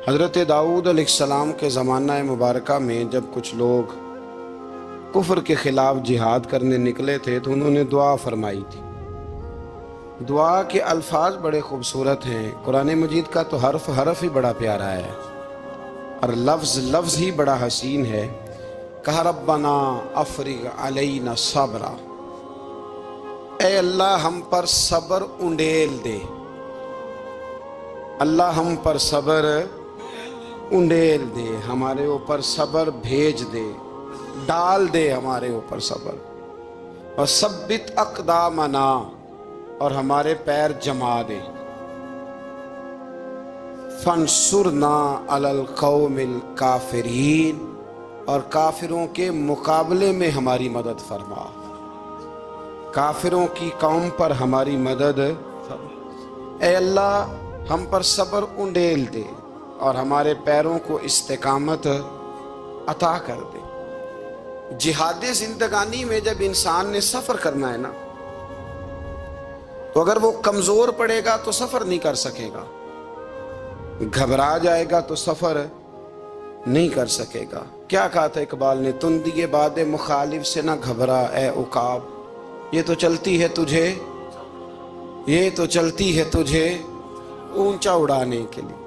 حضرت داؤد علیہ السلام کے زمانہ مبارکہ میں جب کچھ لوگ کفر کے خلاف جہاد کرنے نکلے تھے تو انہوں نے دعا فرمائی تھی۔ دعا کے الفاظ بڑے خوبصورت ہیں، قرآن مجید کا تو حرف حرف ہی بڑا پیارا ہے اور لفظ لفظ ہی بڑا حسین ہے۔ کہا ربنا افرغ علینا صبرا، اے اللہ ہم پر صبر انڈیل دے، اللہ ہم پر صبر انڈیل دے، ہمارے اوپر صبر بھیج دے، ڈال دے ہمارے اوپر صبر، اور ثبت اقدامنا، اور ہمارے پیر جما دے، فانصرنا علی القوم الکافرین، اور کافروں کے مقابلے میں ہماری مدد فرما، کافروں کی قوم پر ہماری مدد فرما۔ اے اللہ ہم پر صبر انڈیل دے اور ہمارے پیروں کو استقامت عطا کر دے۔ جہاد زندگانی میں جب انسان نے سفر کرنا ہے نا، تو اگر وہ کمزور پڑے گا تو سفر نہیں کر سکے گا، گھبرا جائے گا تو سفر نہیں کر سکے گا۔ کیا کہا تھا اقبال نے؟ تندی باد مخالف سے نہ گھبرا اے عقاب، یہ تو چلتی ہے تجھے، یہ تو چلتی ہے تجھے اونچا اڑانے کے لیے،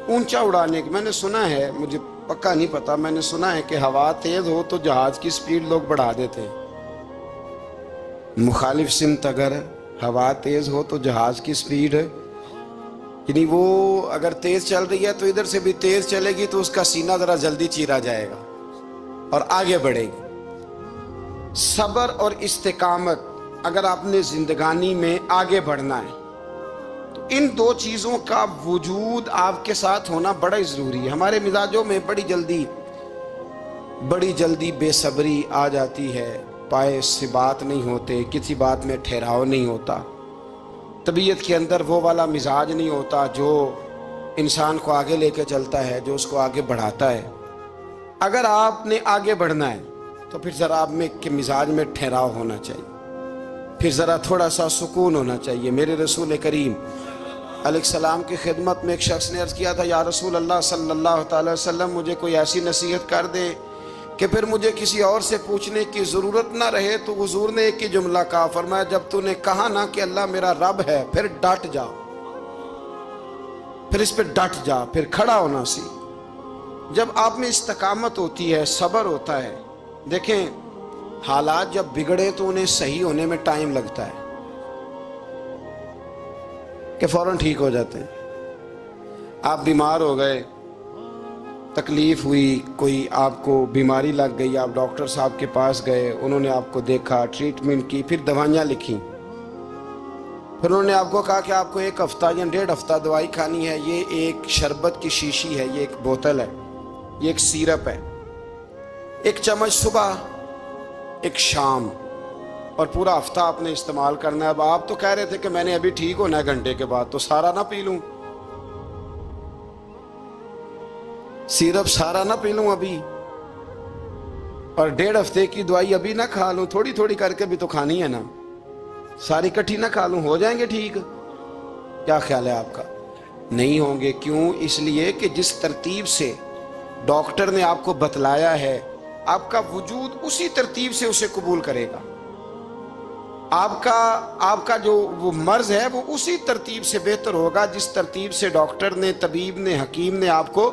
اونچا اڑانے کے۔ میں نے سنا ہے، مجھے پکا نہیں پتا، میں نے سنا ہے کہ ہوا تیز ہو تو جہاز کی سپیڈ لوگ بڑھا دیتے ہیں۔ مخالف سمت اگر ہوا تیز ہو تو جہاز کی سپیڈ، یعنی وہ اگر تیز چل رہی ہے تو ادھر سے بھی تیز چلے گی تو اس کا سینہ ذرا جلدی چیرا جائے گا اور آگے بڑھے گی۔ صبر اور استقامت، اگر آپ نے زندگانی میں آگے بڑھنا ہے تو ان دو چیزوں کا وجود آپ کے ساتھ ہونا بڑا ہی ضروری ہے۔ ہمارے مزاجوں میں بڑی جلدی بے صبری آ جاتی ہے، پائے سے بات نہیں ہوتے، کسی بات میں ٹھہراؤ نہیں ہوتا، طبیعت کے اندر وہ والا مزاج نہیں ہوتا جو انسان کو آگے لے کے چلتا ہے، جو اس کو آگے بڑھاتا ہے۔ اگر آپ نے آگے بڑھنا ہے تو پھر ذرا آپ میں کے مزاج میں ٹھہراؤ ہونا چاہیے، پھر ذرا تھوڑا سا سکون ہونا چاہیے۔ میرے رسول کریم علیہ السلام کی خدمت میں ایک شخص نے عرض کیا تھا، یا رسول اللہ صلی اللہ تعالی وسلم، مجھے کوئی ایسی نصیحت کر دے کہ پھر مجھے کسی اور سے پوچھنے کی ضرورت نہ رہے۔ تو حضور نے ایک ہی جملہ کہا، فرمایا جب تو نے کہا نا کہ اللہ میرا رب ہے، پھر ڈٹ جا، پھر اس پہ ڈٹ جا، پھر کھڑا ہونا سی۔ جب آپ میں استقامت ہوتی ہے، صبر ہوتا ہے، دیکھیں حالات جب بگڑے تو انہیں صحیح ہونے میں ٹائم لگتا ہے کہ فوراً ٹھیک ہو جاتے ہیں۔ آپ بیمار ہو گئے، تکلیف ہوئی، کوئی آپ کو بیماری لگ گئی، آپ ڈاکٹر صاحب کے پاس گئے، انہوں نے آپ کو دیکھا، ٹریٹمنٹ کی، پھر دوائیاں لکھیں، پھر انہوں نے آپ کو کہا کہ آپ کو 1 ہفتہ یا 1.5 ہفتہ دوائی کھانی ہے، یہ ایک شربت کی شیشی ہے، یہ ایک بوتل ہے، یہ ایک سیرپ ہے، 1 چمچ صبح 1 شام، اور پورا ہفتہ آپ نے استعمال کرنا ہے۔ اب آپ تو کہہ رہے تھے کہ میں نے ابھی ٹھیک ہونا ہے گھنٹے کے بعد، تو سارا نہ پی لوں، سیرپ سارا نہ پی لوں ابھی، اور 1.5 ہفتے کی دوائی ابھی نہ کھا لوں، تھوڑی تھوڑی کر کے بھی تو کھانی ہے نا، ساری کٹھی نہ کھا لوں، ہو جائیں گے ٹھیک؟ کیا خیال ہے آپ کا؟ نہیں ہوں گے۔ کیوں؟ اس لیے کہ جس ترتیب سے ڈاکٹر نے آپ کو بتلایا ہے، آپ کا وجود اسی ترتیب سے اسے قبول کرے گا، آپ کا جو وہ مرض ہے وہ اسی ترتیب سے بہتر ہوگا جس ترتیب سے ڈاکٹر نے، طبیب نے، حکیم نے آپ کو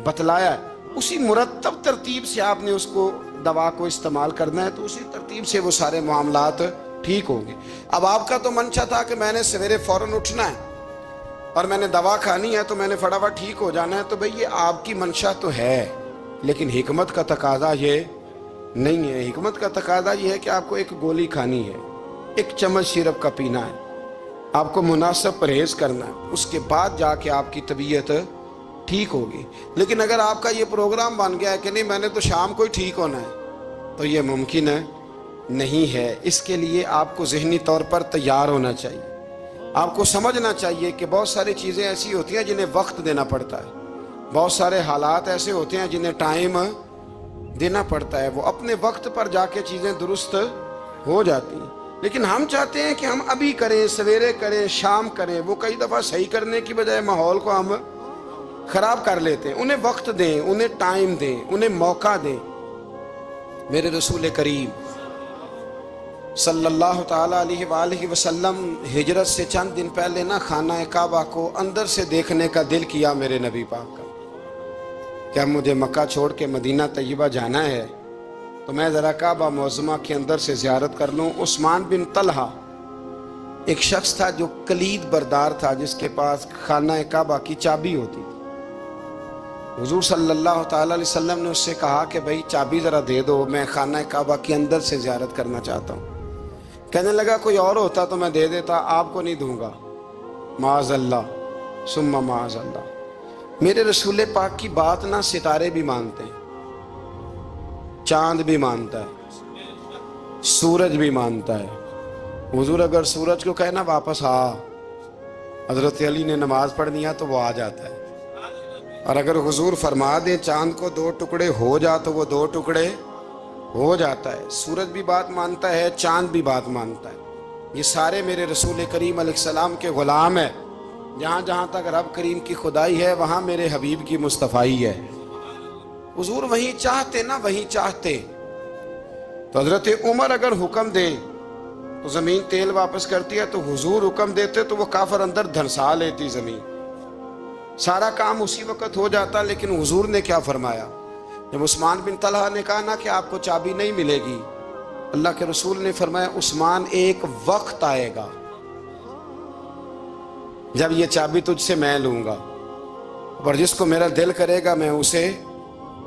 بتلایا ہے، اسی مرتب ترتیب سے آپ نے اس کو دوا کو استعمال کرنا ہے، تو اسی ترتیب سے وہ سارے معاملات ٹھیک ہوں گے۔ اب آپ کا تو منشا تھا کہ میں نے سویرے فوراً اٹھنا ہے اور میں نے دوا کھانی ہے تو میں نے فٹافٹ ٹھیک ہو جانا ہے، تو بھئی یہ آپ کی منشا تو ہے، لیکن حکمت کا تقاضا یہ نہیں ہے۔ حکمت کا تقاضا یہ ہے کہ آپ کو 1 گولی کھانی ہے، 1 چمچ سیرپ کا پینا ہے، آپ کو مناسب پرہیز کرنا ہے، اس کے بعد جا کے آپ کی طبیعت ٹھیک ہوگی۔ لیکن اگر آپ کا یہ پروگرام بن گیا ہے کہ نہیں میں نے تو شام کو ہی ٹھیک ہونا ہے، تو یہ ممکن نہیں ہے۔ اس کے لیے آپ کو ذہنی طور پر تیار ہونا چاہیے، آپ کو سمجھنا چاہیے کہ بہت ساری چیزیں ایسی ہوتی ہیں جنہیں وقت دینا پڑتا ہے، بہت سارے حالات ایسے ہوتے ہیں جنہیں ٹائم دینا پڑتا ہے، وہ اپنے وقت پر جا کے چیزیں درست ہو جاتی ہیں۔ لیکن ہم چاہتے ہیں کہ ہم ابھی کریں، سویرے کریں، شام کریں، وہ کئی دفعہ صحیح کرنے کی بجائے ماحول کو ہم خراب کر لیتے ہیں. انہیں وقت دیں, انہیں ٹائم دیں, انہیں موقع دیں. میرے رسول کریم صلی اللہ تعالیٰ علیہ وآلہ وسلم ہجرت سے چند دن پہلے نا خانہ کعبہ کو اندر سے دیکھنے کا دل کیا میرے نبی پاک کا. کیا مجھے مکہ چھوڑ کے مدینہ طیبہ جانا ہے تو میں ذرا کعبہ معظمہ کے اندر سے زیارت کر لوں. عثمان بن طلحہ ایک شخص تھا جو کلید بردار تھا, جس کے پاس خانہ کعبہ کی چابی ہوتی تھی. حضور صلی اللہ تعالیٰ علیہ وسلم نے اس سے کہا کہ بھائی چابی ذرا دے دو, میں خانہ کعبہ کے اندر سے زیارت کرنا چاہتا ہوں. کہنے لگا کوئی اور ہوتا تو میں دے دیتا, آپ کو نہیں دوں گا. معاذ اللہ ثم معاذ اللہ. میرے رسول پاک کی بات نہ ستارے بھی مانتے ہیں, چاند بھی مانتا ہے, سورج بھی مانتا ہے. حضور اگر سورج کو کہنا واپس آ, حضرت علی نے نماز پڑھنی ہے تو وہ آ جاتا ہے. اور اگر حضور فرما دیں چاند کو 2 ٹکڑے ہو جا تو وہ 2 ٹکڑے ہو جاتا ہے. سورج بھی بات مانتا ہے, چاند بھی بات مانتا ہے. یہ سارے میرے رسول کریم علیہ السلام کے غلام ہیں. جہاں جہاں تک رب کریم کی خدائی ہے وہاں میرے حبیب کی مصطفائی ہے. حضور وہیں چاہتے نا وہیں چاہتے. تو حضرت عمر اگر حکم دے تو زمین تیل واپس کرتی ہے, تو حضور حکم دیتے تو وہ کافر اندر دھنسا لیتی زمین. سارا کام اسی وقت ہو جاتا. لیکن حضور نے کیا فرمایا جب عثمان بن طلحہ نے کہا نا کہ آپ کو چابی نہیں ملے گی, اللہ کے رسول نے فرمایا عثمان ایک وقت آئے گا جب یہ چابی تجھ سے میں لوں گا, اور جس کو میرا دل کرے گا میں اسے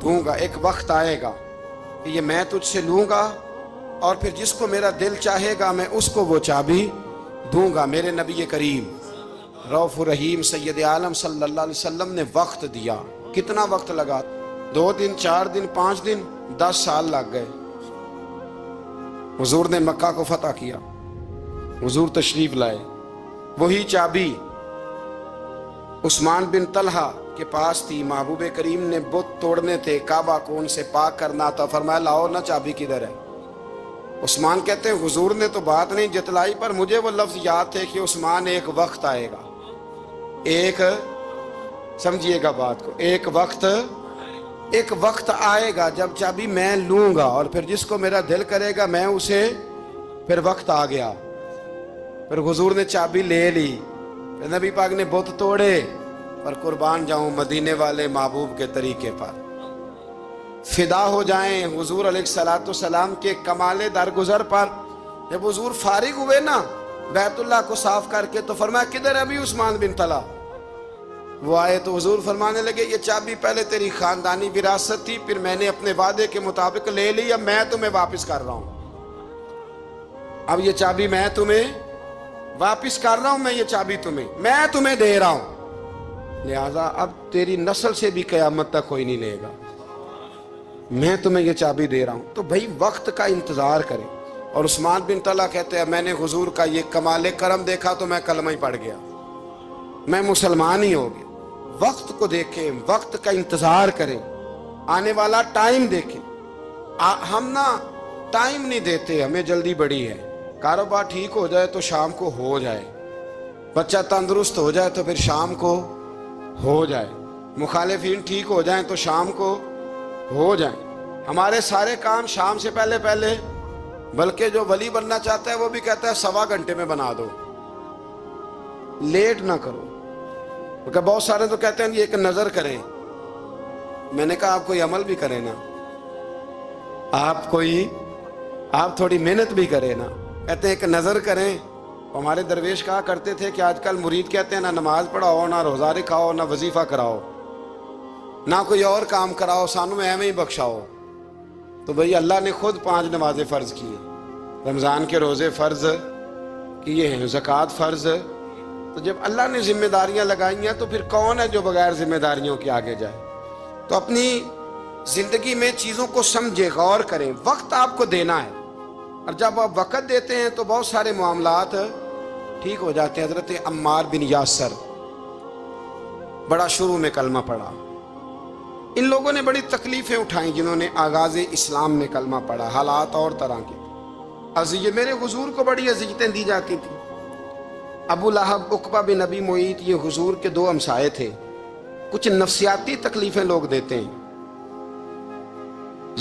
دوں گا. ایک وقت آئے گا کہ یہ میں تجھ سے لوں گا, اور پھر جس کو میرا دل چاہے گا میں اس کو وہ چابی دوں گا. میرے نبی کریم رؤوف الرحیم سید عالم صلی اللہ علیہ وسلم نے وقت دیا. کتنا وقت لگا؟ 2 دن, 4 دن, 5 دن, 10 سال لگ گئے. حضور نے مکہ کو فتح کیا, حضور تشریف لائے. وہی چابی عثمان بن طلحہ کے پاس تھی. محبوب کریم نے بت توڑنے تھے, کعبہ کو ان سے پاک کرنا تھا. فرمایا لاؤ نا چابی کدھر ہے. عثمان کہتے ہیں حضور نے تو بات نہیں جتلائی, پر مجھے وہ لفظ یاد تھے کہ عثمان ایک وقت آئے گا. ایک سمجھیے گا بات کو, ایک وقت آئے گا جب چابی میں لوں گا, اور پھر جس کو میرا دل کرے گا میں اسے. پھر وقت آ گیا, پھر حضور نے چابی لے لی, پھر نبی پاک نے بت توڑے. پر قربان جاؤں مدینے والے محبوب کے طریقے پر فدا ہو جائیں حضور علیہ الصلوۃ والسلام کے کمال درگزر پر. جب حضور فارغ ہوئے نا بیت اللہ کو صاف کر کے, تو فرمایا کدھر ہے ابھی عثمان بن طلحہ. وہ آئے تو حضور فرمانے لگے یہ چابی پہلے تیری خاندانی وراثت تھی, پھر میں نے اپنے وعدے کے مطابق لے لی, اب میں تمہیں واپس کر رہا ہوں. اب یہ چابی میں تمہیں واپس کر رہا ہوں, میں یہ چابی میں تمہیں دے رہا ہوں. لہذا اب تیری نسل سے بھی قیامت تک کوئی نہیں لے گا, میں تمہیں یہ چابی دے رہا ہوں. تو بھائی وقت کا انتظار کریں. اور عثمان بن طلحہ کہتے ہیں میں نے حضور کا یہ کمال کرم دیکھا تو میں کلمہ ہی پڑھ گیا, میں مسلمان ہی ہو گیا. وقت کو دیکھیں, وقت کا انتظار کریں, آنے والا ٹائم دیکھیں. ہم نا ٹائم نہیں دیتے, ہمیں جلدی بڑی ہے. کاروبار ٹھیک ہو جائے تو شام کو ہو جائے, بچہ تندرست ہو جائے تو پھر شام کو ہو جائے, مخالفین ٹھیک ہو جائیں تو شام کو ہو جائیں. ہمارے سارے کام شام سے پہلے, بلکہ جو ولی بننا چاہتا ہے وہ بھی کہتا ہے 1.25 گھنٹے میں بنا دو, لیٹ نہ کرو. کیونکہ بہت سارے تو کہتے ہیں یہ ایک نظر کریں. میں نے کہا آپ کوئی عمل بھی کریں نا, آپ تھوڑی محنت بھی کریں نا. کہتے ہیں ایک نظر کریں. ہمارے درویش کہا کرتے تھے کہ آج کل مرید کہتے ہیں نہ نماز پڑھاؤ, نہ روزہ رکھاؤ, نہ وظیفہ کراؤ, نہ کوئی اور کام کراؤ, سانو ایویں ہی بخشاؤ. تو بھئی اللہ نے خود 5 نمازیں فرض کی, رمضان کے روزے فرض کیے ہیں, زکوٰۃ فرض. تو جب اللہ نے ذمہ داریاں لگائی ہیں تو پھر کون ہے جو بغیر ذمہ داریوں کے آگے جائے. تو اپنی زندگی میں چیزوں کو سمجھے, غور کریں. وقت آپ کو دینا ہے, اور جب آپ وقت دیتے ہیں تو بہت سارے معاملات ٹھیک ہو جاتے ہیں. حضرت عمار بن یاسر بڑا شروع میں کلمہ پڑھا. ان لوگوں نے بڑی تکلیفیں اٹھائیں جنہوں نے آغاز اسلام میں کلمہ پڑھا. حالات اور طرح کے. میرے حضور کو بڑی اذیتیں دی جاتی تھیں. ابو لہب عقبہ بن نبی معیط یہ حضور کے 2 ہمسائے تھے. کچھ نفسیاتی تکلیفیں لوگ دیتے ہیں،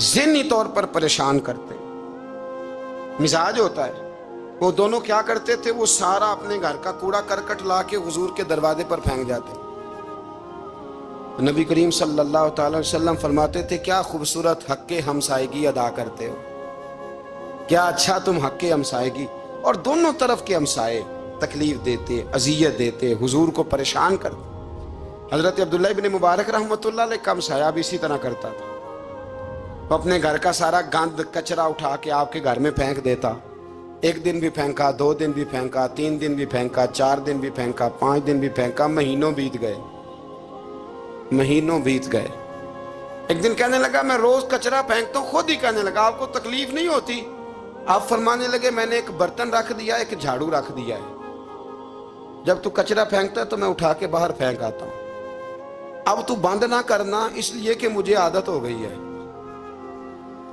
ذہنی طور پر پریشان کرتے ہیں، مزاج ہوتا ہے۔ وہ دونوں کیا کرتے تھے، وہ سارا اپنے گھر کا کوڑا کرکٹ لا کے حضور کے دروازے پر پھینک جاتے۔ نبی کریم صلی اللہ تعالی وسلم فرماتے تھے کیا خوبصورت حق کے ہمسائیگی ادا کرتے ہو، کیا اچھا تم حق کے ہمسائیگی۔ اور دونوں طرف کے ہمسائے تکلیف دیتے، اذیت دیتے، حضور کو پریشان کرتے۔ حضرت عبداللہ ابن مبارک رحمۃ اللہ علیہ کا ہمسایہ بھی اسی طرح کرتا تھا، وہ اپنے گھر کا سارا گند کچرا اٹھا کے آپ کے گھر میں پھینک دیتا۔ ایک دن بھی پھینکا، 2 دن بھی پھینکا، 3 دن بھی پھینکا، 4 دن بھی پھینکا، 5 دن بھی پھینکا، مہینوں بیت گئے، مہینوں بیت گئے۔ ایک دن کہنے لگا میں روز کچرا پھینکتا ہوں، خود ہی کہنے لگا آپ کو تکلیف نہیں ہوتی؟ آپ فرمانے لگے میں نے ایک برتن رکھ دیا، ایک جھاڑو رکھ دیا ہے، جب تو کچرا پھینکتا ہے تو میں اٹھا کے باہر پھینک آتا ہوں، اب تو بند نہ کرنا، اس لیے کہ مجھے عادت ہو گئی ہے۔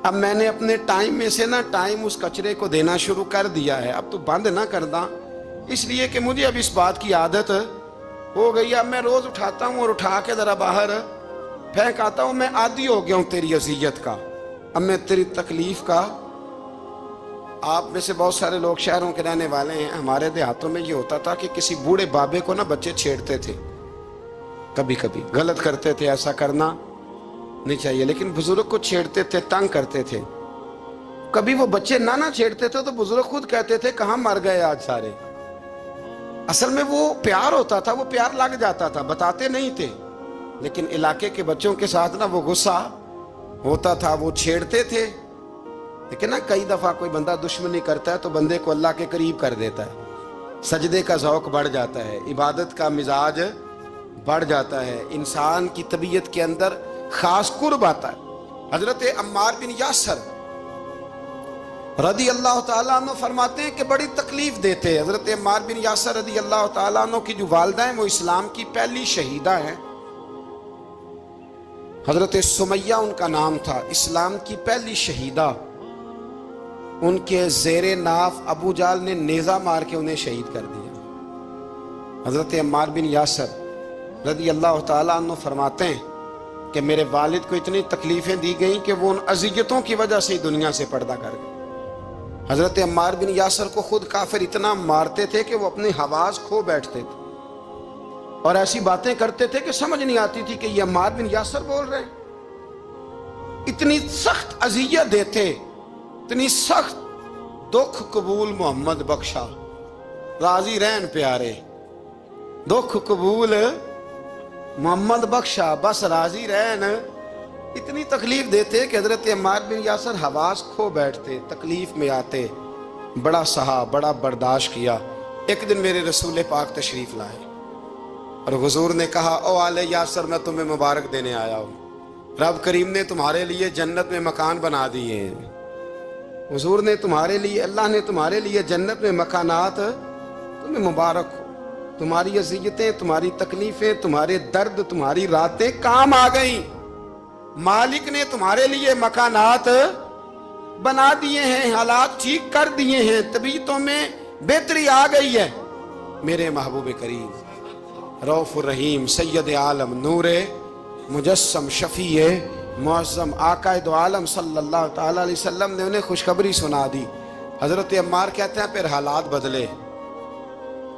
اب میں نے اپنے ٹائم میں سے نا ٹائم اس کچرے کو دینا شروع کر دیا ہے، اب تو بند نہ کرنا، اس لیے کہ مجھے اب اس بات کی عادت ہو گئی ہے۔ اب میں روز اٹھاتا ہوں اور اٹھا کے ذرا باہر پھینک آتا ہوں، میں عادی ہو گیا ہوں تیری اذیت کا، اب میں تیری تکلیف کا۔ آپ میں سے بہت سارے لوگ شہروں کے رہنے والے ہیں، ہمارے دیہاتوں میں یہ ہوتا تھا کہ کسی بوڑھے بابے کو نا بچے چھیڑتے تھے، کبھی کبھی غلط کرتے تھے، ایسا کرنا نہیں چاہیے، لیکن بزرگ کو چھیڑتے تھے، تنگ کرتے تھے۔ کبھی وہ بچے نہ چھیڑتے تھے تو بزرگ خود کہتے تھے کہاں مر گئے آج سارے۔ اصل میں وہ پیار ہوتا تھا، وہ پیار لگ جاتا تھا، بتاتے نہیں تھے، لیکن علاقے کے بچوں کے ساتھ نا وہ غصہ ہوتا تھا، وہ چھیڑتے تھے۔ لیکن نا کئی دفعہ کوئی بندہ دشمنی کرتا ہے تو بندے کو اللہ کے قریب کر دیتا ہے، سجدے کا ذوق بڑھ جاتا ہے، عبادت کا مزاج بڑھ جاتا ہے، انسان کی طبیعت کے اندر خاص قرب آتا ہے۔ حضرت عمار بن یاسر رضی اللہ تعالیٰ عنہ فرماتے ہیں کہ بڑی تکلیف دیتے ہیں۔ حضرت عمار بن یاسر رضی اللہ تعالیٰ عنہ کی جو والدہ ہیں وہ اسلام کی پہلی شہیدہ ہیں، حضرت سمیہ ان کا نام تھا، اسلام کی پہلی شہیدہ۔ ان کے زیر ناف ابو جال نے نیزہ مار کے انہیں شہید کر دیا۔ حضرت عمار بن یاسر رضی اللہ تعالیٰ عنہ فرماتے ہیں کہ میرے والد کو اتنی تکلیفیں دی گئیں کہ وہ ان اذیتوں کی وجہ سے دنیا سے پردہ کر گئے۔ حضرت عمار بن یاسر کو خود کافر اتنا مارتے تھے کہ وہ اپنی حواس کھو بیٹھتے تھے اور ایسی باتیں کرتے تھے کہ سمجھ نہیں آتی تھی کہ یہ عمار بن یاسر بول رہے ہیں۔ اتنی سخت اذیت دیتے، اتنی سخت۔ دکھ قبول محمد بخشا، راضی رہن پیارے، دکھ قبول محمد بخشا، بس راضی رہن۔ اتنی تکلیف دیتے کہ حضرت عمار بن یاسر حواس کھو بیٹھتے، تکلیف میں آتے، بڑا سہا، بڑا برداشت کیا۔ ایک دن میرے رسول پاک تشریف لائے اور حضور نے کہا او آل یاسر میں تمہیں مبارک دینے آیا ہوں، رب کریم نے تمہارے لیے جنت میں مکان بنا دیے ہیں۔ حضور نے تمہارے لیے، اللہ نے تمہارے لیے جنت میں مکانات، تمہیں مبارک ہو، تمہاری اذیتیں، تمہاری تکلیفیں، تمہارے درد، تمہاری راتیں کام آ گئیں، مالک نے تمہارے لیے مکانات بنا دیے ہیں، حالات ٹھیک کر دیے ہیں، طبیعتوں میں بہتری آ گئی ہے۔ میرے محبوب کریم رؤوف الرحیم سید عالم نور مجسم شفیع معظم آقا دو عالم صلی اللہ تعالی علیہ وسلم نے انہیں خوشخبری سنا دی۔ حضرت عمار کہتے ہیں پھر حالات بدلے،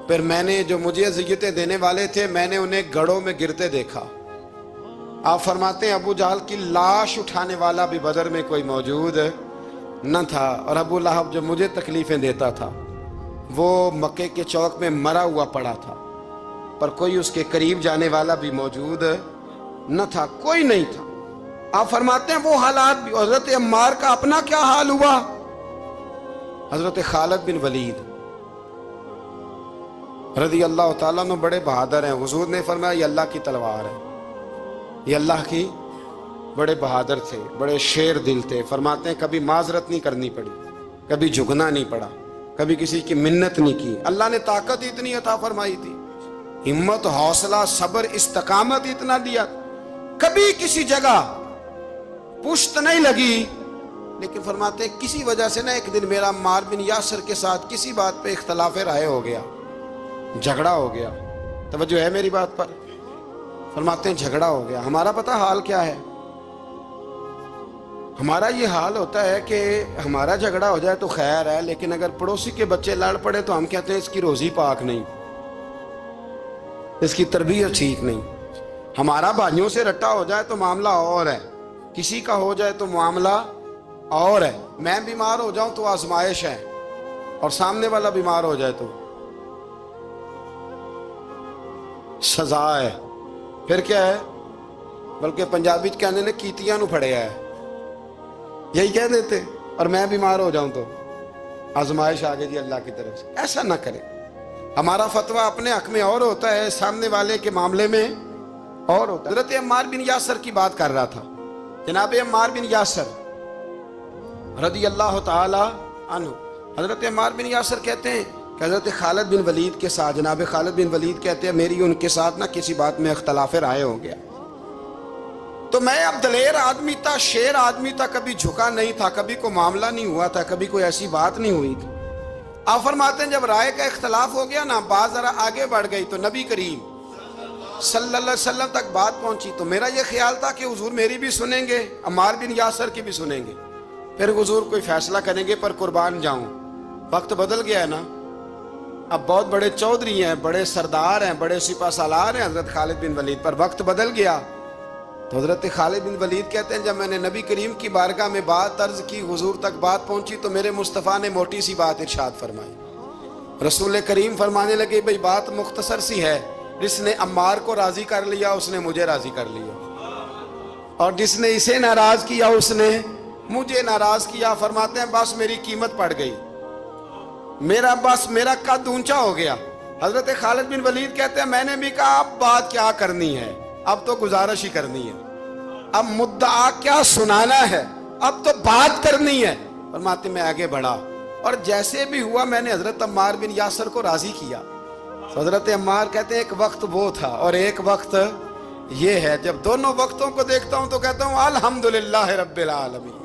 پھر میں نے جو مجھے اذیتیں دینے والے تھے میں نے انہیں گڑھوں میں گرتے دیکھا۔ آپ فرماتے ہیں ابو جہل کی لاش اٹھانے والا بھی بدر میں کوئی موجود نہ تھا، اور ابو لہب جو مجھے تکلیفیں دیتا تھا وہ مکے کے چوک میں مرا ہوا پڑا تھا، پر کوئی اس کے قریب جانے والا بھی موجود نہ تھا، کوئی نہیں تھا۔ آپ فرماتے ہیں وہ حالات بھی۔ حضرت عمار کا اپنا کیا حال ہوا؟ حضرت خالد بن ولید رضی اللہ تعالیٰ عنہ بڑے بہادر ہیں، حضور نے فرمایا یہ اللہ کی تلوار ہے، یہ اللہ کی، بڑے بہادر تھے، بڑے شیر دل تھے۔ فرماتے ہیں کبھی معذرت نہیں کرنی پڑی، کبھی جھکنا نہیں پڑا، کبھی کسی کی منت نہیں کی۔ اللہ نے طاقت اتنی عطا فرمائی تھی، ہمت، حوصلہ، صبر، استقامت اتنا دیا، کبھی کسی جگہ پشت نہیں لگی۔ لیکن فرماتے ہیں کسی وجہ سے نا ایک دن میرا عمار بن یاسر کے ساتھ کسی بات پہ اختلاف رائے ہو گیا، جھگڑا ہو گیا۔ توجہ ہے میری بات پر؟ فرماتے ہیں جھگڑا ہو گیا. ہمارا پتہ حال کیا ہے؟ ہمارا یہ حال ہوتا ہے کہ ہمارا جھگڑا ہو جائے تو خیر ہے، لیکن اگر پڑوسی کے بچے لڑ پڑے تو ہم کہتے ہیں اس کی روزی پاک نہیں، اس کی تربیت ٹھیک نہیں. ہمارا بھائیوں سے رٹا ہو جائے تو معاملہ اور ہے، کسی کا ہو جائے تو معاملہ اور ہے. میں بیمار ہو جاؤں تو آزمائش ہے، اور سامنے والا بیمار ہو جائے تو سزا ہے. پھر کیا ہے؟ بلکہ پنجابی کہنے نے کیتیاں نو پھڑیا ہے، یہی کہہ دیتے. اور میں بیمار ہو جاؤں تو آزمائش آگے جی اللہ کی طرف سے. ایسا نہ کریں. ہمارا فتویٰ اپنے حق میں اور ہوتا ہے، سامنے والے کے معاملے میں اور ہوتا ہے. حضرت عمار بن یاسر کی بات کر رہا تھا. جناب عمار بن یاسر رضی اللہ تعالی عنہ، حضرت عمار بن یاسر کہتے ہیں کہ حضرت خالد بن ولید کے ساتھ، جناب خالد بن ولید کہتے ہیں میری ان کے ساتھ نہ کسی بات میں اختلاف رائے ہو گیا. تو میں اب دلیر آدمی تھا، شیر آدمی تھا، کبھی جھکا نہیں تھا، کبھی کوئی معاملہ نہیں ہوا تھا، کبھی کوئی ایسی بات نہیں ہوئی تھی. آپ فرماتے ہیں جب رائے کا اختلاف ہو گیا نا، بات ذرا آگے بڑھ گئی تو نبی کریم صلی اللہ علیہ وسلم تک بات پہنچی. تو میرا یہ خیال تھا کہ حضور میری بھی سنیں گے، عمار بن یاسر کی بھی سنیں گے، پھر حضور کوئی فیصلہ کریں گے پر قربان جاؤں. وقت بدل گیا ہے نا، اب بہت بڑے چودھری ہیں، بڑے سردار ہیں، بڑے سپہ سالار ہیں حضرت خالد بن ولید، پر وقت بدل گیا. تو حضرت خالد بن ولید کہتے ہیں جب میں نے نبی کریم کی بارگاہ میں بات عرض کی، حضور تک بات پہنچی تو میرے مصطفیٰ نے موٹی سی بات ارشاد فرمائی. رسول کریم فرمانے لگے بھئی بات مختصر سی ہے، جس نے عمار کو راضی کر لیا اس نے مجھے راضی کر لیا، اور جس نے اسے ناراض کیا اس نے مجھے ناراض کیا. فرماتے ہیں بس میری قیمت پڑ گئی، میرا قد اونچا ہو گیا. حضرت خالد بن ولید کہتے ہیں میں نے بھی کہا اب بات کیا کرنی ہے، اب تو گزارش ہی کرنی ہے، اب مدعا کیا سنانا ہے، اب تو بات کرنی ہے. فرماتے میں آگے بڑھا، اور جیسے بھی ہوا میں نے حضرت عمار بن یاسر کو راضی کیا. حضرت عمار کہتے ہیں ایک وقت وہ تھا اور ایک وقت یہ ہے، جب دونوں وقتوں کو دیکھتا ہوں تو کہتا ہوں الحمدللہ رب العالمین.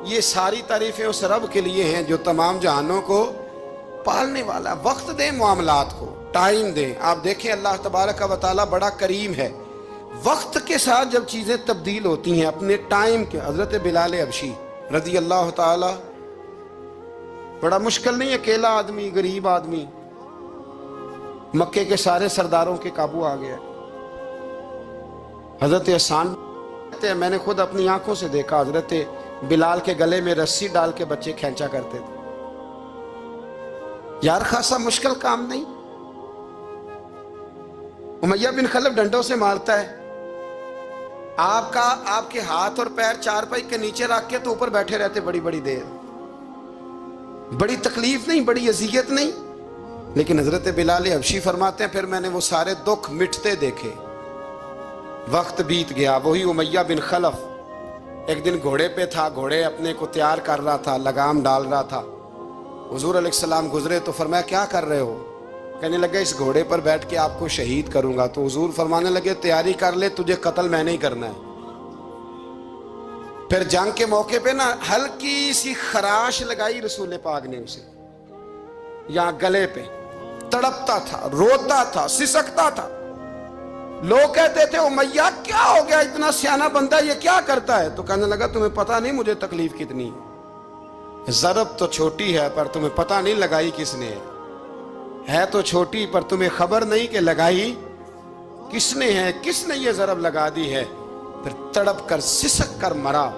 یہ ساری تعریفیں اس رب کے لیے ہیں جو تمام جہانوں کو پالنے والا. وقت دیں معاملات کو، ٹائم دیں. آپ دیکھیں اللہ تبارک و تعالی بڑا کریم ہے، وقت کے ساتھ جب چیزیں تبدیل ہوتی ہیں اپنے ٹائم کے. حضرت بلال حبشی رضی اللہ تعالی، بڑا مشکل نہیں، اکیلا آدمی، غریب آدمی، مکے کے سارے سرداروں کے قابو آ گیا. حضرت حسان کہتے ہیں میں نے خود اپنی آنکھوں سے دیکھا حضرت بلال کے گلے میں رسی ڈال کے بچے کھینچا کرتے تھے. یار خاصا مشکل کام نہیں. امیہ بن خلف ڈنڈوں سے مارتا ہے، آپ کے ہاتھ اور پیر چارپائی کے نیچے رکھ کے تو اوپر بیٹھے رہتے بڑی بڑی دیر. بڑی تکلیف نہیں، بڑی اذیت نہیں. لیکن حضرت بلال حبشی فرماتے ہیں پھر میں نے وہ سارے دکھ مٹتے دیکھے. وقت بیت گیا. وہی امیہ بن خلف ایک دن گھوڑے پہ تھا، گھوڑے اپنے کو تیار کر رہا تھا، لگام ڈال رہا تھا. حضور علیہ السلام گزرے تو فرمایا کیا کر رہے ہو؟ کہنے لگے اس گھوڑے پر بیٹھ کے آپ کو شہید کروں گا. تو حضور فرمانے لگے تیاری کر لے، تجھے قتل میں نہیں کرنا ہے. پھر جنگ کے موقع پہ نا ہلکی سی خراش لگائی رسول پاک نے اسے یہاں گلے پہ. تڑپتا تھا، روتا تھا، سسکتا تھا. لوگ کہتے تھے امیہ کیا ہو گیا، اتنا سیانہ بندہ یہ کیا کرتا ہے؟ تو کہنے لگا تمہیں پتہ نہیں مجھے تکلیف کتنی ہے. ضرب تو چھوٹی ہے پر تمہیں پتہ نہیں لگائی کس نے ہے تو چھوٹی پر تمہیں خبر نہیں کہ لگائی کس نے ہے، کس نے یہ ضرب لگا دی ہے. پھر تڑپ کر سسک کر مرا.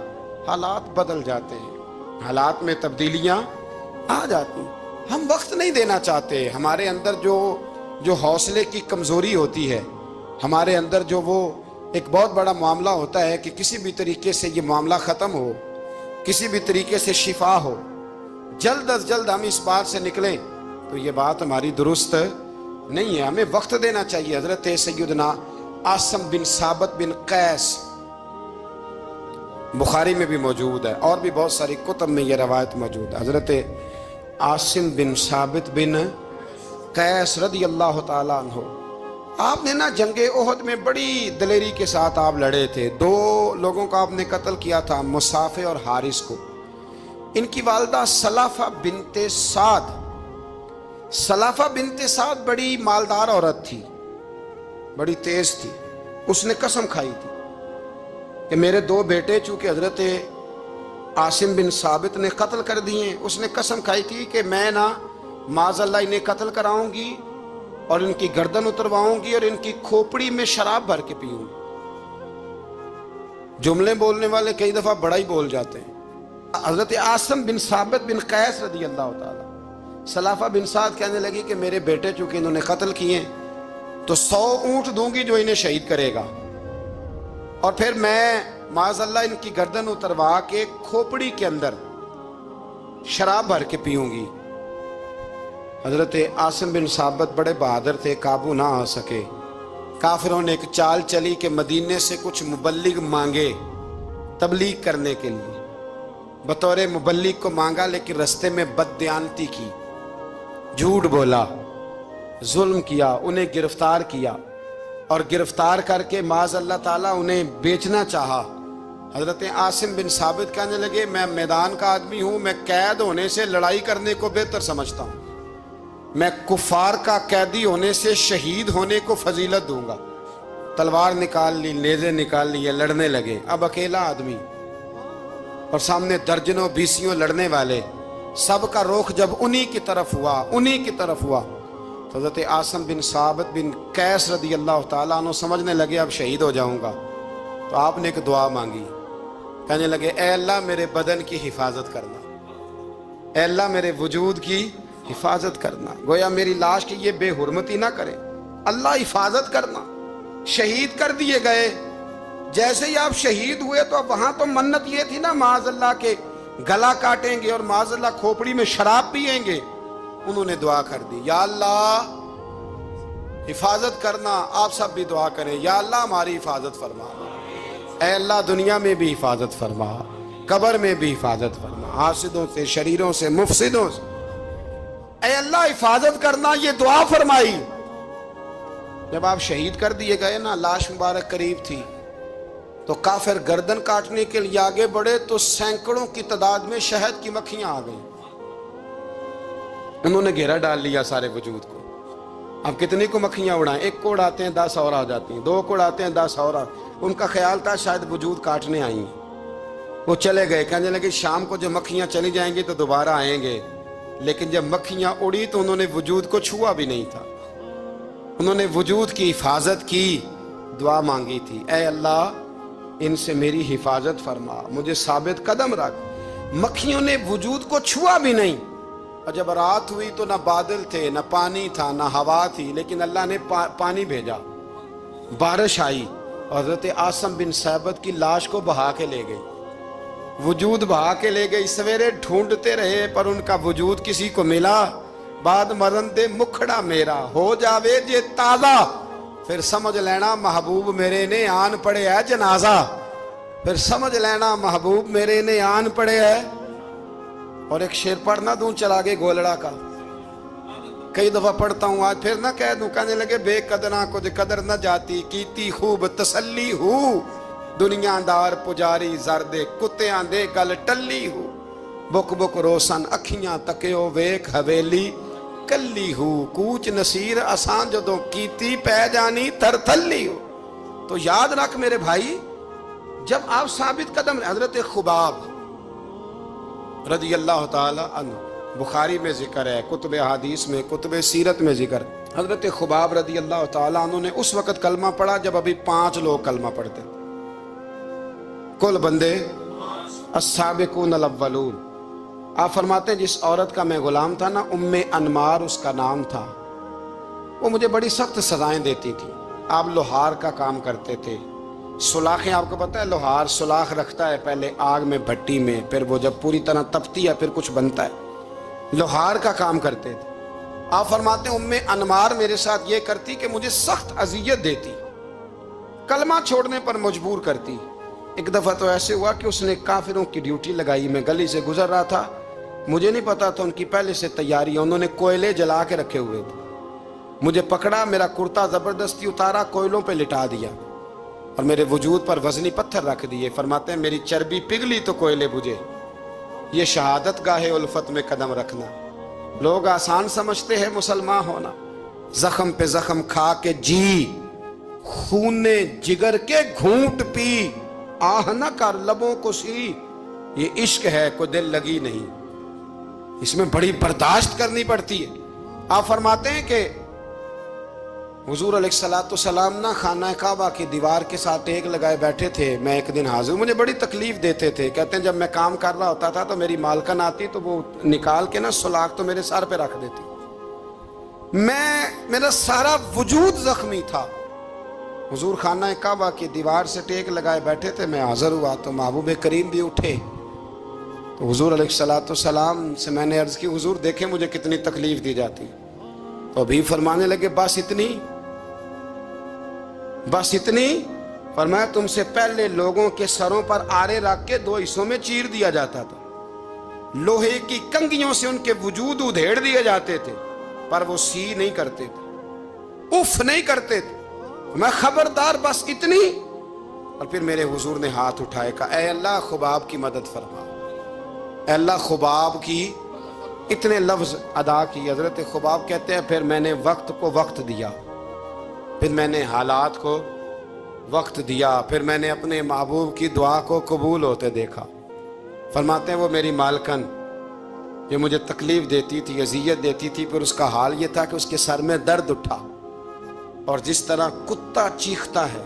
حالات بدل جاتے ہیں، حالات میں تبدیلیاں آ جاتی ہیں. ہم وقت نہیں دینا چاہتے. ہمارے اندر جو حوصلے کی کمزوری ہوتی ہے، ہمارے اندر جو وہ ایک بہت بڑا معاملہ ہوتا ہے کہ کسی بھی طریقے سے یہ معاملہ ختم ہو، کسی بھی طریقے سے شفا ہو، جلد از جلد ہم اس بات سے نکلیں، تو یہ بات ہماری درست نہیں ہے. ہمیں وقت دینا چاہیے. حضرت سیدنا عاصم بن ثابت بن قیس بخاری میں بھی موجود ہے، اور بھی بہت ساری کتب میں یہ روایت موجود ہے. حضرت عاصم بن ثابت بن قیس رضی اللہ تعالیٰ عنہ، آپ نے نا جنگ احد میں بڑی دلیری کے ساتھ آپ لڑے تھے. 2 لوگوں کو آپ نے قتل کیا تھا، مصافح اور حارث کو. ان کی والدہ سلافہ بنت سعد، سلافہ بنت سعد بڑی مالدار عورت تھی، بڑی تیز تھی. اس نے قسم کھائی تھی کہ میرے 2 بیٹے چونکہ حضرت عاصم بن ثابت نے قتل کر دیے، اس نے قسم کھائی تھی کہ میں نہ معاذ اللہ انہیں قتل کراؤں گی اور ان کی گردن اترواؤں گی اور ان کی کھوپڑی میں شراب بھر کے پیوں گی۔ جملے بولنے والے کئی دفعہ بڑا ہی بول جاتے ہیں۔ حضرت عاصم بن ثابت بن قیس رضی اللہ تعالی، سلافہ بن سعد کہنے لگی کہ میرے بیٹے چونکہ انہوں نے قتل کیے تو 100 اونٹ دوں گی جو انہیں شہید کرے گا، اور پھر میں معاذ اللہ ان کی گردن اتروا کے کھوپڑی کے اندر شراب بھر کے پیوں گی۔ حضرت عاصم بن ثابت بڑے بہادر تھے، قابو نہ آ سکے۔ کافروں نے ایک چال چلی کہ مدینے سے کچھ مبلغ مانگے تبلیغ کرنے کے لیے، بطور مبلغ کو مانگا، لیکن رستے میں بددیانتی کی، جھوٹ بولا، ظلم کیا، انہیں گرفتار کیا، اور گرفتار کر کے معاذ اللہ تعالیٰ انہیں بیچنا چاہا۔ حضرت عاصم بن ثابت کہنے لگے میں میدان کا آدمی ہوں، میں قید ہونے سے لڑائی کرنے کو بہتر سمجھتا ہوں، میں کفار کا قیدی ہونے سے شہید ہونے کو فضیلت دوں گا۔ تلوار نکال لی، نیزے نکال لیے، لڑنے لگے۔ اب اکیلا آدمی اور سامنے درجنوں بیسیوں لڑنے والے، سب کا رخ جب انہی کی طرف ہوا تو حضرت عاصم بن ثابت بن قیس رضی اللہ تعالیٰ عنہ سمجھنے لگے اب شہید ہو جاؤں گا، تو آپ نے ایک دعا مانگی، کہنے لگے اے اللہ میرے بدن کی حفاظت کرنا، اے اللہ میرے وجود کی حفاظت کرنا، گویا میری لاش کی یہ بے حرمتی نہ کرے، اللہ حفاظت کرنا۔ شہید کر دیے گئے۔ جیسے ہی آپ شہید ہوئے تو اب وہاں تو منت یہ تھی نا معاذ اللہ کے گلا کاٹیں گے اور معاذ اللہ کھوپڑی میں شراب پیئیں گے۔ انہوں نے دعا کر دی یا اللہ حفاظت کرنا۔ آپ سب بھی دعا کریں یا اللہ ہماری حفاظت فرما، اے اللہ دنیا میں بھی حفاظت فرما، قبر میں بھی حفاظت فرما، حاسدوں سے، شریروں سے، مفسدوں سے، اے اللہ حفاظت کرنا۔ یہ دعا فرمائی۔ جب آپ شہید کر دیے گئے نا، لاش مبارک قریب تھی، تو کافر گردن کاٹنے کے لیے آگے بڑھے تو سینکڑوں کی تعداد میں شہد کی مکھیاں آ گئیں۔ انہوں نے گھیرا ڈال لیا سارے وجود کو۔ اب کتنی کو مکھیاں اڑائیں؟ 1 کو اڑاتے ہیں 10 اور آ جاتی ہیں، 2 کو اڑاتے ہیں 10 اور ان کا خیال تھا شاید وجود کاٹنے آئی ہیں۔ وہ چلے گئے، کہنے لگے شام کو جب مکھیاں چلی جائیں گی تو دوبارہ آئیں گے۔ لیکن جب مکھیاں اڑی تو انہوں نے وجود کو چھوا بھی نہیں تھا، انہوں نے وجود کی حفاظت کی، دعا مانگی تھی اے اللہ ان سے میری حفاظت فرما، مجھے ثابت قدم رکھ۔ مکھیوں نے وجود کو چھوا بھی نہیں، اور جب رات ہوئی تو نہ بادل تھے، نہ پانی تھا، نہ ہوا تھی، لیکن اللہ نے پانی بھیجا، بارش آئی، اور حضرت عاصم بن ثابت کی لاش کو بہا کے لے گئی، وجود بہا کے لے گئی۔ سویرے ڈھونڈتے رہے پر ان کا وجود کسی کو ملا۔ بعد مرن دے مکھڑا میرا ہو جاوے جے تازہ، پھر سمجھ لینا محبوب میرے نے آن پڑے ہے جنازہ، پھر سمجھ لینا محبوب میرے نے آن پڑے ہے۔ اور ایک شعر پڑھنا دوں چراغے گولڑا کا، کئی دفعہ پڑھتا ہوں، آج پھر نہ کہہ دوں۔ کہنے لگے بے قدراں کچھ قدر نہ جاتی، کیتی خوب تسلی ہو، دنیا دار پجاری زردے کتیاں دے گل ٹلی ہو، بک بک روسن اکھیاں تکیو ویک حویلی کلی ہو، کوچ نصیر اساں جدوں کیتی پہ جانی تر تھلی ہو۔ تو یاد رکھ میرے بھائی، جب آپ ثابت قدم، حضرت خباب رضی اللہ تعالی عنہ، بخاری میں ذکر ہے، کتب حدیث میں، کتب سیرت میں ذکر، حضرت خباب رضی اللہ تعالی عنہ نے اس وقت کلمہ پڑھا جب ابھی 5 لوگ کلمہ پڑھتے تھے، کل بندے السابقون الاولون۔ آپ فرماتے ہیں جس عورت کا میں غلام تھا نا، ام انمار اس کا نام تھا، وہ مجھے بڑی سخت سزائیں دیتی تھی۔ آپ لوہار کا کام کرتے تھے، سلاخیں، آپ کو پتہ ہے لوہار سلاخ رکھتا ہے پہلے آگ میں بھٹی میں، پھر وہ جب پوری طرح تپتی ہے پھر کچھ بنتا ہے، لوہار کا کام کرتے تھے۔ آپ فرماتے ہیں ام انمار میرے ساتھ یہ کرتی کہ مجھے سخت اذیت دیتی، کلمہ چھوڑنے پر مجبور کرتی۔ ایک دفعہ تو ایسے ہوا کہ اس نے کافروں کی ڈیوٹی لگائی، میں گلی سے گزر رہا تھا، مجھے نہیں پتا تھا ان کی پہلے سے تیاری ہے، انہوں نے کوئلے جلا کے رکھے ہوئے تھے، مجھے پکڑا، میرا کرتا زبردستی اتارا، کوئلوں پہ لٹا دیا اور میرے وجود پر وزنی پتھر رکھ دیے۔ فرماتے ہیں میری چربی پگھلی تو کوئلے بجھے۔ یہ شہادت گاہ الفت میں قدم رکھنا لوگ آسان سمجھتے ہیں مسلمان ہونا، زخم پہ زخم کھا کے جی خون جگر کے گھونٹ پی، آہ نہ کر لبوں کو سی، یہ عشق ہے کوئی دل لگی نہیں، اس میں بڑی برداشت کرنی پڑتی ہے۔ آپ فرماتے ہیں کہ حضور علیہ السلام نہ خانہ کعبہ کی دیوار کے ساتھ ٹیک لگائے بیٹھے تھے، میں ایک دن حاضر، مجھے بڑی تکلیف دیتے تھے، کہتے ہیں جب میں کام کر رہا ہوتا تھا تو میری مالکن آتی تو وہ نکال کے نا سلاخ تو میرے سر پہ رکھ دیتی، میرا سارا وجود زخمی تھا۔ حضور خانہ کعبہ کی دیوار سے ٹیک لگائے بیٹھے تھے، میں حاضر ہوا تو محبوب کریم بھی اٹھے، تو حضور علیہ السلام سے میں نے عرض کی حضور دیکھیں مجھے کتنی تکلیف دی جاتی، تو ابھی فرمانے لگے بس اتنی، فرمایا تم سے پہلے لوگوں کے سروں پر آرے رکھ کے 2 حصوں میں چیر دیا جاتا تھا، لوہے کی کنگھیوں سے ان کے وجود ادھیڑ دیے جاتے تھے، پر وہ سی نہیں کرتے تھے، اف نہیں کرتے تھے، میں خبردار بس اتنی۔ اور پھر میرے حضور نے ہاتھ اٹھائے کہا اے اللہ خباب کی مدد فرما، اے اللہ خباب کی، اتنے لفظ ادا کی۔ حضرت خباب کہتے ہیں پھر میں نے وقت کو وقت دیا، پھر میں نے حالات کو وقت دیا، پھر میں نے اپنے محبوب کی دعا کو قبول ہوتے دیکھا۔ فرماتے ہیں وہ میری مالکن جو مجھے تکلیف دیتی تھی، اذیت دیتی تھی، پھر اس کا حال یہ تھا کہ اس کے سر میں درد اٹھا، اور جس طرح کتا چیختا ہے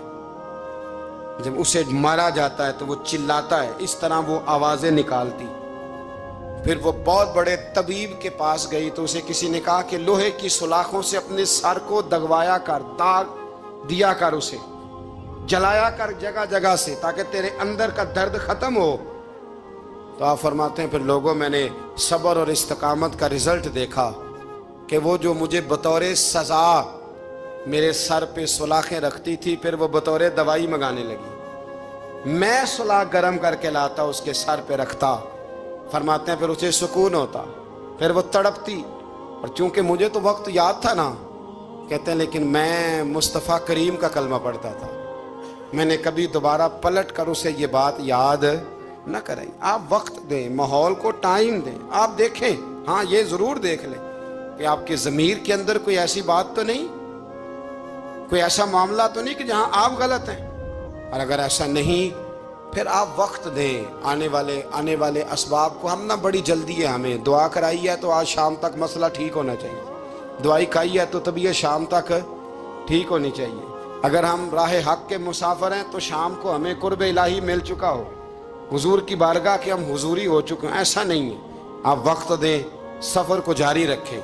جب اسے مارا جاتا ہے تو وہ چلاتا ہے، اس طرح وہ آوازیں نکالتی۔ پھر وہ بہت بڑے طبیب کے پاس گئی تو اسے کسی نے کہا کہ لوہے کی سلاخوں سے اپنے سر کو دگوایا کر، داغ دیا کر، اسے جلایا کر جگہ جگہ سے تاکہ تیرے اندر کا درد ختم ہو۔ تو آپ فرماتے ہیں پھر لوگوں میں نے صبر اور استقامت کا رزلٹ دیکھا کہ وہ جو مجھے بطور سزا میرے سر پہ سلاخیں رکھتی تھی، پھر وہ بطور دوائی منگانے لگی، میں سلاخ گرم کر کے لاتا اس کے سر پہ رکھتا، فرماتے ہیں پھر اسے سکون ہوتا، پھر وہ تڑپتی، اور چونکہ مجھے تو وقت یاد تھا نا، کہتے ہیں لیکن میں مصطفیٰ کریم کا کلمہ پڑھتا تھا، میں نے کبھی دوبارہ پلٹ کر اسے یہ بات یاد نہ کریں۔ آپ وقت دیں، ماحول کو ٹائم دیں، آپ دیکھیں، ہاں یہ ضرور دیکھ لیں کہ آپ کے ضمیر کے اندر کوئی ایسی بات تو نہیں، کوئی ایسا معاملہ تو نہیں کہ جہاں آپ غلط ہیں، اور اگر ایسا نہیں پھر آپ وقت دیں آنے والے اسباب کو۔ ہم نہ بڑی جلدی ہے، ہمیں دعا کرائی ہے تو آج شام تک مسئلہ ٹھیک ہونا چاہیے، دعائی کھائی ہے تو طبیعت شام تک ٹھیک ہونی چاہیے۔ اگر ہم راہ حق کے مسافر ہیں تو شام کو ہمیں قرب الہی مل چکا ہو، حضور کی بارگاہ کے ہم حضوری ہو چکے ہیں، ایسا نہیں ہے۔ آپ وقت دیں، سفر کو جاری رکھیں،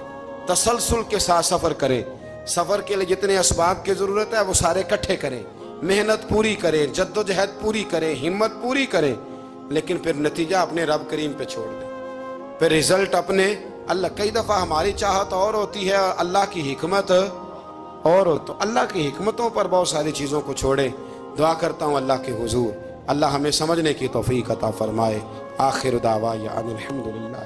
تسلسل کے ساتھ سفر کریں، سفر کے لیے جتنے اسباب کی ضرورت ہے وہ سارے اکٹھے کریں، محنت پوری کریں، جد و جہد پوری کریں، ہمت پوری کریں، لیکن پھر نتیجہ اپنے رب کریم پہ چھوڑ دیں، پھر رزلٹ اپنے اللہ۔ کئی دفعہ ہماری چاہت اور ہوتی ہے اور اللہ کی حکمت اور ہو، تو اللہ کی حکمتوں پر بہت ساری چیزوں کو چھوڑیں۔ دعا کرتا ہوں اللہ کے حضور اللہ ہمیں سمجھنے کی توفیق عطا فرمائے۔ آخر دعوانا الحمدللہ۔